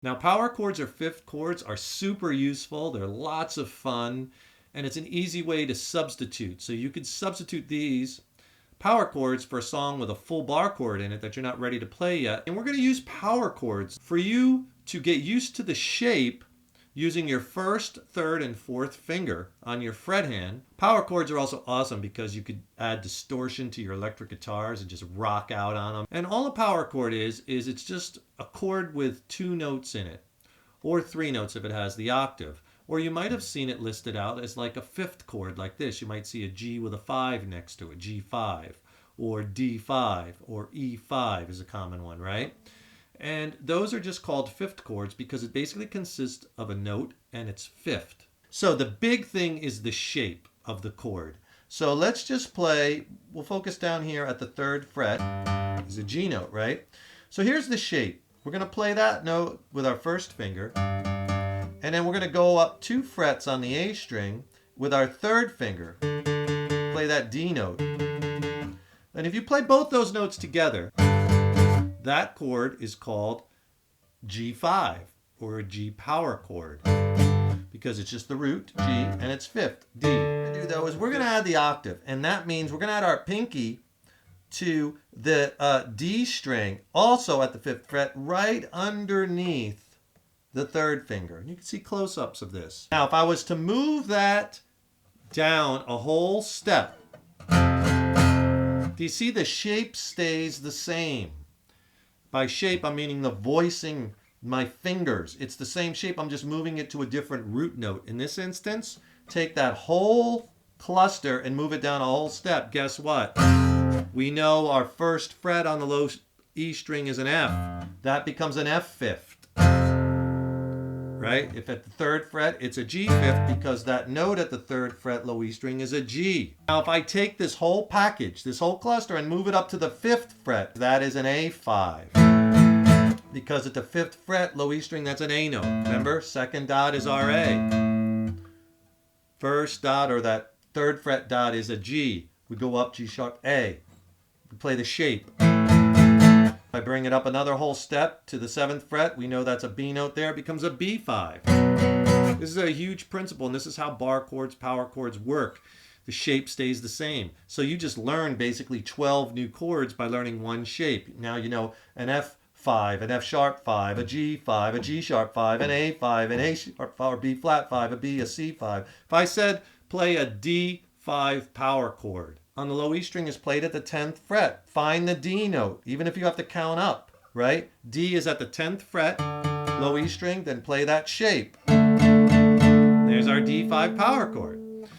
Now, power chords or fifth chords are super useful. They're lots of fun, and it's an easy way to substitute. So you could substitute these power chords for a song with a full bar chord in it that you're not ready to play yet. And we're going to use power chords for you to get used to the shape using your first, third, and fourth finger on your fret hand. Power chords are also awesome because you could add distortion to your electric guitars and just rock out on them. And all a power chord is it's just a chord with two notes in it, or three notes if it has the octave. Or you might have seen it listed out as like a fifth chord like this. You might see a G with a 5 next to it, G5, or D5, or E5 is a common one, right? And those are just called fifth chords because it basically consists of a note and it's fifth. So the big thing is the shape of the chord. So let's just play, we'll focus down here at the third fret. It's a G note, right? So here's the shape. We're going to play that note with our first finger. And then we're going to go up 2 frets on the A string with our third finger. Play that D note. And if you play both those notes together, that chord is called G5 or a G power chord because it's just the root G and it's fifth D. What we're going to do though is we're going to add the octave, and that means we're going to add our pinky to the D string, also at the 5th fret, right underneath the third finger. And you can see close-ups of this. Now, if I was to move that down a whole step, do you see the shape stays the same? By shape, I'm meaning the voicing, my fingers. It's the same shape, I'm just moving it to a different root note. In this instance, take that whole cluster and move it down a whole step. Guess what? We know our first fret on the low E string is an F. That becomes an F fifth. Right? If at the 3rd fret, it's a G fifth because that note at the 3rd fret low E string is a G. Now, if I take this whole package, this whole cluster, and move it up to the 5th fret, that is an A5. Because at the 5th fret low E string, that's an A note. Remember, 2nd dot is our A. 1st dot, or that 3rd fret dot, is a G. We go up G sharp A. We play the shape. If I bring it up another whole step to the 7th fret, we know that's a B note there, it becomes a B5. This is a huge principle, and this is how bar chords, power chords work. The shape stays the same. So you just learn basically 12 new chords by learning one shape. Now you know an F5, an F sharp 5, a G5, a G sharp 5, an A5, an A sharp 5, or B flat 5, a B, a C5. If I said play a D5 power chord, on the low E string is played at the 10th fret. Find the D note, even if you have to count up, right? D is at the 10th fret, low E string, then play that shape. There's our D5 power chord.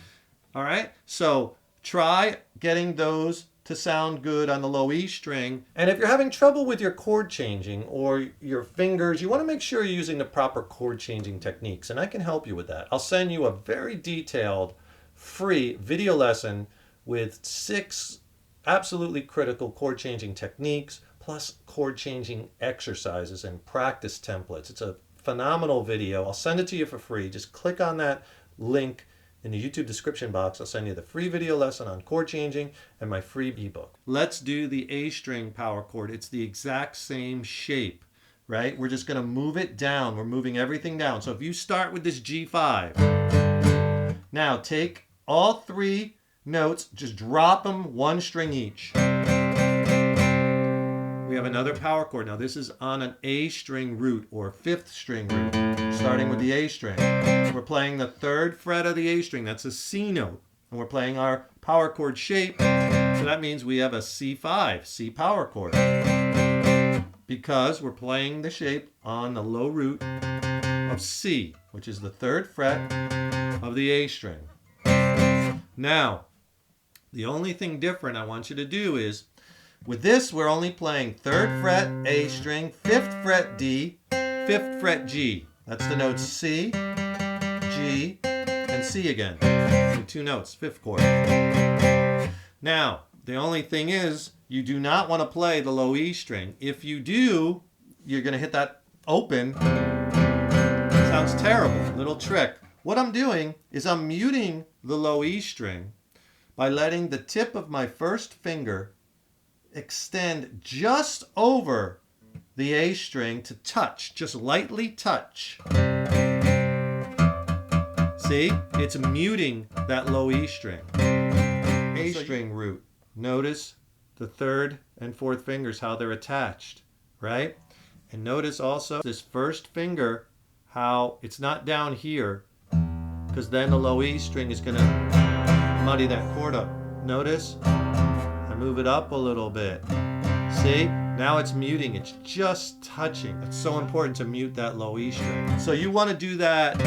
All right, so try getting those to sound good on the low E string. And if you're having trouble with your chord changing or your fingers, you want to make sure you're using the proper chord changing techniques, and I can help you with that. I'll send you a very detailed, free video lesson with 6 absolutely critical chord changing techniques, plus chord changing exercises and practice templates. It's a phenomenal video. I'll send it to you for free. Just click on that link in the YouTube description box. I'll send you the free video lesson on chord changing and my free ebook. Let's do the A string power chord. It's the exact same shape, right? We're just going to move it down. We're moving everything down. So if you start with this G5, now take all 3 notes, just drop them 1 string each. We have another power chord. Now this is on an A string root or 5th string root, starting with the A string. We're playing the 3rd fret of the A string. That's a C note. And we're playing our power chord shape. So that means we have a C5, C power chord. Because we're playing the shape on the low root of C, which is the 3rd fret of the A string. Now, the only thing different I want you to do is, with this, we're only playing 3rd fret A string, 5th fret D, 5th fret G. That's the notes C, G, and C again. And 2 notes, 5th chord. Now, the only thing is, you do not want to play the low E string. If you do, you're going to hit that open. Sounds terrible. Little trick. What I'm doing is I'm muting the low E string by letting the tip of my first finger extend just over the A string to touch, just lightly touch. See, it's muting that low E string. A string root. Notice the third and fourth fingers, how they're attached, right? And notice also this first finger, how it's not down here, because then the low E string is going to muddy that chord up. Notice? I move it up a little bit. See? Now it's muting. It's just touching. It's so important to mute that low E string. So you want to do that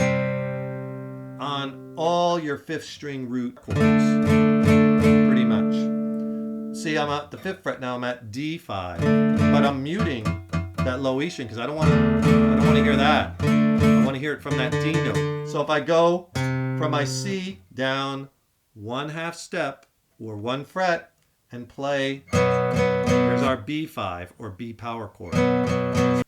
on all your fifth string root chords. Pretty much. See, I'm at the fifth fret now. I'm at D5. But I'm muting that low E string because I don't want to hear that. I want to hear it from that D note. So if I go from my C down 1/2 step or 1 fret and play, there's our B5 or B power chord.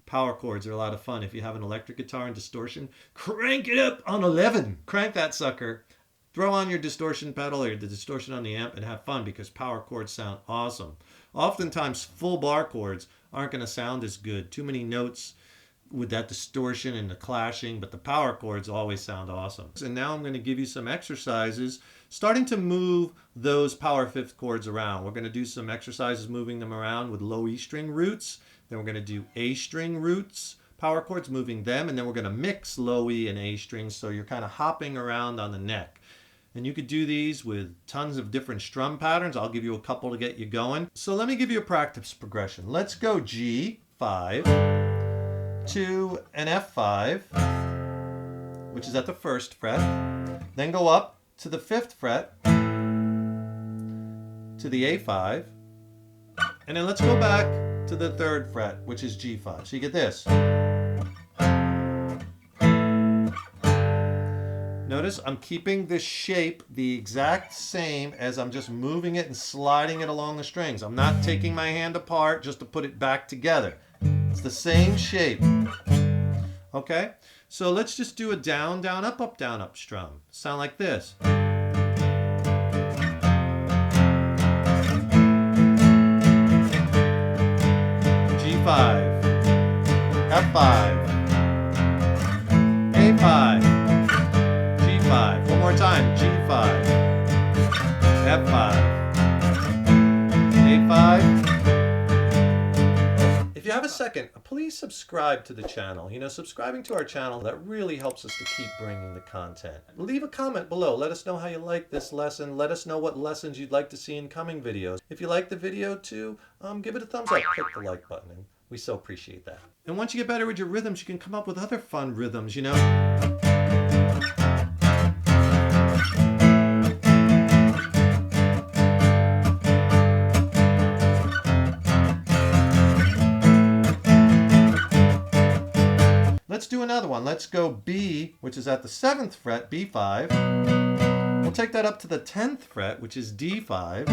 Power chords are a lot of fun. If you have an electric guitar and distortion, crank it up on 11. Crank that sucker. Throw on your distortion pedal or the distortion on the amp and have fun because power chords sound awesome. Oftentimes full bar chords aren't going to sound as good. Too many notes with that distortion and the clashing, but the power chords always sound awesome. And now I'm going to give you some exercises starting to move those power fifth chords around. We're going to do some exercises moving them around with low E string roots. Then we're going to do A string roots, power chords, moving them, and then we're going to mix low E and A strings so you're kind of hopping around on the neck. And you could do these with tons of different strum patterns. I'll give you a couple to get you going. So let me give you a practice progression. Let's go G5 to an F5, which is at the first fret. Then go up to the fifth fret to the A5. And then let's go back to the third fret, which is G5. So you get this. Notice I'm keeping this shape the exact same as I'm just moving it and sliding it along the strings. I'm not taking my hand apart just to put it back together. It's the same shape. Okay? So let's just do a down, down, up, down, up strum. Sound like this. G5, F5, A5, G5. One more time. G5, F5, A5. If you have a second, please subscribe to the channel. You know, subscribing to our channel, that really helps us to keep bringing the content. Leave a comment below. Let us know how you like this lesson. Let us know what lessons you'd like to see in coming videos. If you like the video too, give it a thumbs up. Click the like button. And we so appreciate that. And once you get better with your rhythms, you can come up with other fun rhythms, you know. Let's do another one. Let's go B, which is at the 7th fret, B5. We'll take that up to the 10th fret, which is D5.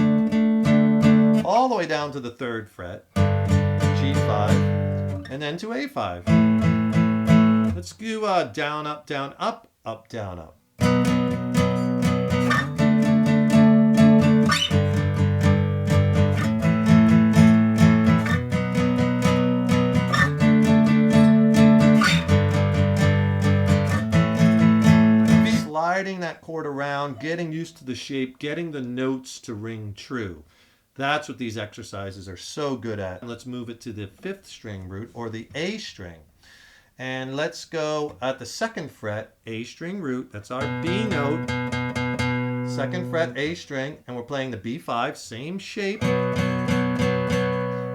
All the way down to the 3rd fret, G5. And then to A5. Let's do down, up, down, up, up, down, up. Sliding that chord around, getting used to the shape, getting the notes to ring true. That's what these exercises are so good at. Let's move it to the 5th string root, or the A string. And let's go at the 2nd fret, A string root. That's our B note. 2nd fret, A string, and we're playing the B5, same shape.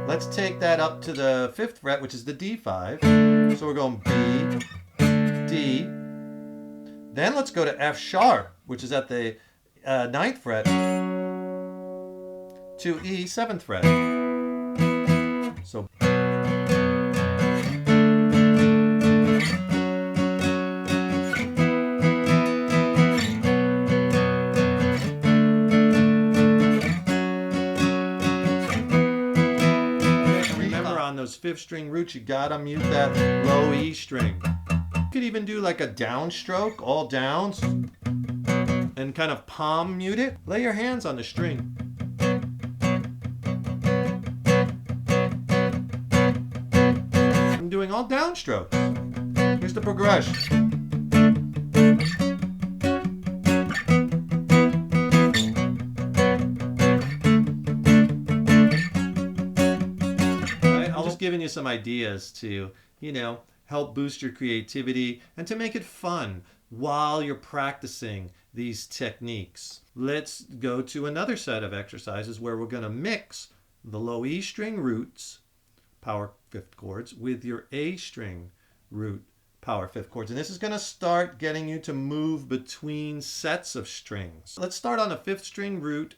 Let's take that up to the 5th fret, which is the D5. So we're going B, D. Then let's go to F sharp, which is at the 9th fret, to E, 7th fret. So remember, on those 5th string roots, you gotta mute that low E string. You could even do like a downstroke, all downs, and kind of palm mute it. Lay your hands on the string. strokes. Here's the progression. Right? I'm just giving you some ideas to, help boost your creativity and to make it fun while you're practicing these techniques. Let's go to another set of exercises where we're going to mix the low E string roots, power fifth chords, with your A string root, power fifth chords. And this is going to start getting you to move between sets of strings. Let's start on the fifth string root,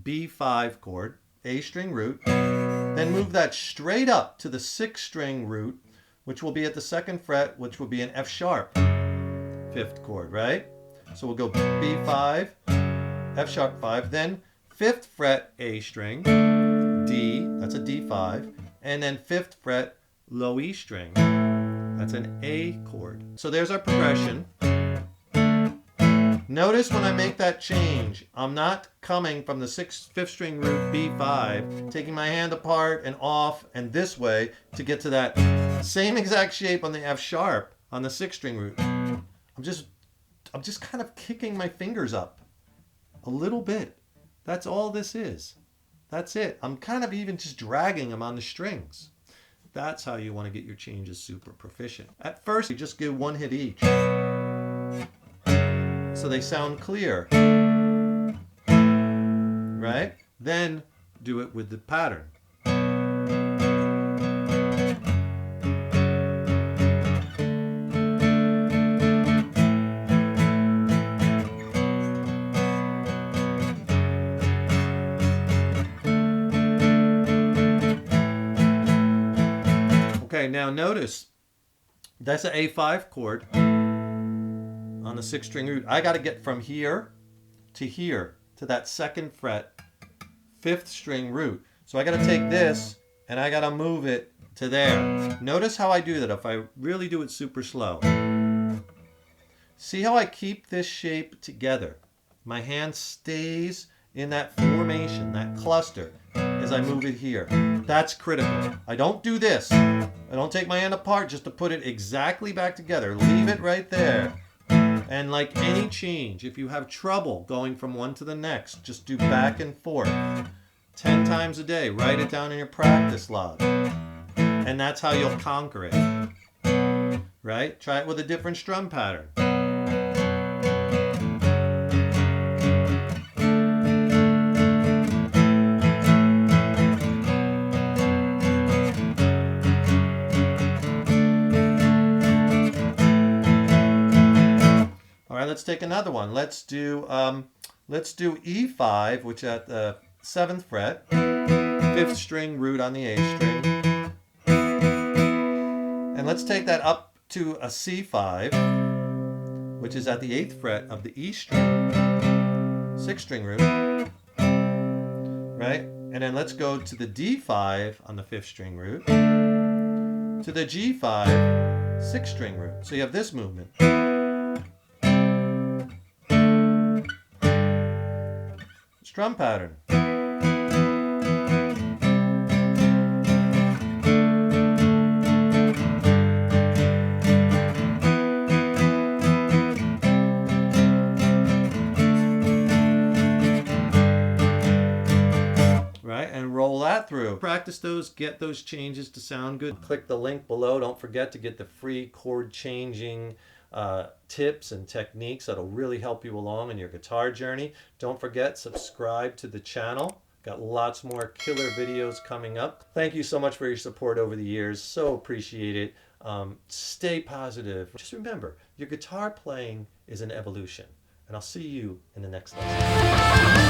B5 chord, A string root, then move that straight up to the sixth string root, which will be at the second fret, which will be an F sharp fifth chord, right? So we'll go B5, F sharp 5, then fifth fret A string, D, that's a D5, and then fifth fret low E string, that's an A chord. So there's our progression. Notice when I make that change, I'm not coming from the fifth string root B5, taking my hand apart and off and this way to get to that same exact shape on the F sharp on the sixth string root. I'm just kind of kicking my fingers up a little bit. That's all this is. That's it. I'm kind of even just dragging them on the strings. That's how you want to get your changes super proficient. At first, you just give one hit each, so they sound clear, right? Then do it with the pattern. Okay, now notice that's an A5 chord on the sixth string root. I got to get from here to that second fret, fifth string root. So I got to take this and I got to move it to there. Notice how I do that if I really do it super slow. See how I keep this shape together? My hand stays in that formation, that cluster, as I move it here. That's critical. I don't do this. I don't take my hand apart just to put it exactly back together. Leave it right there. And like any change, if you have trouble going from one to the next, just do back and forth 10 times a day. Write it down in your practice log. And that's how you'll conquer it. Right? Try it with a different strum pattern. Let's take another one. Let's do E5, which at the 7th fret, 5th string root on the A string. And let's take that up to a C5, which is at the 8th fret of the E string, 6th string root. Right? And then let's go to the D5 on the 5th string root, to the G5, 6th string root. So you have this movement. Strum pattern. Right, and roll that through. Practice those, get those changes to sound good. Click the link below. Don't forget to get the free chord changing tips and techniques that'll really help you along in your guitar journey. Don't forget, subscribe to the channel. Got lots more killer videos coming up. Thank you so much for your support over the years. So appreciate it. Stay positive. Just remember, your guitar playing is an evolution. And I'll see you in the next lesson.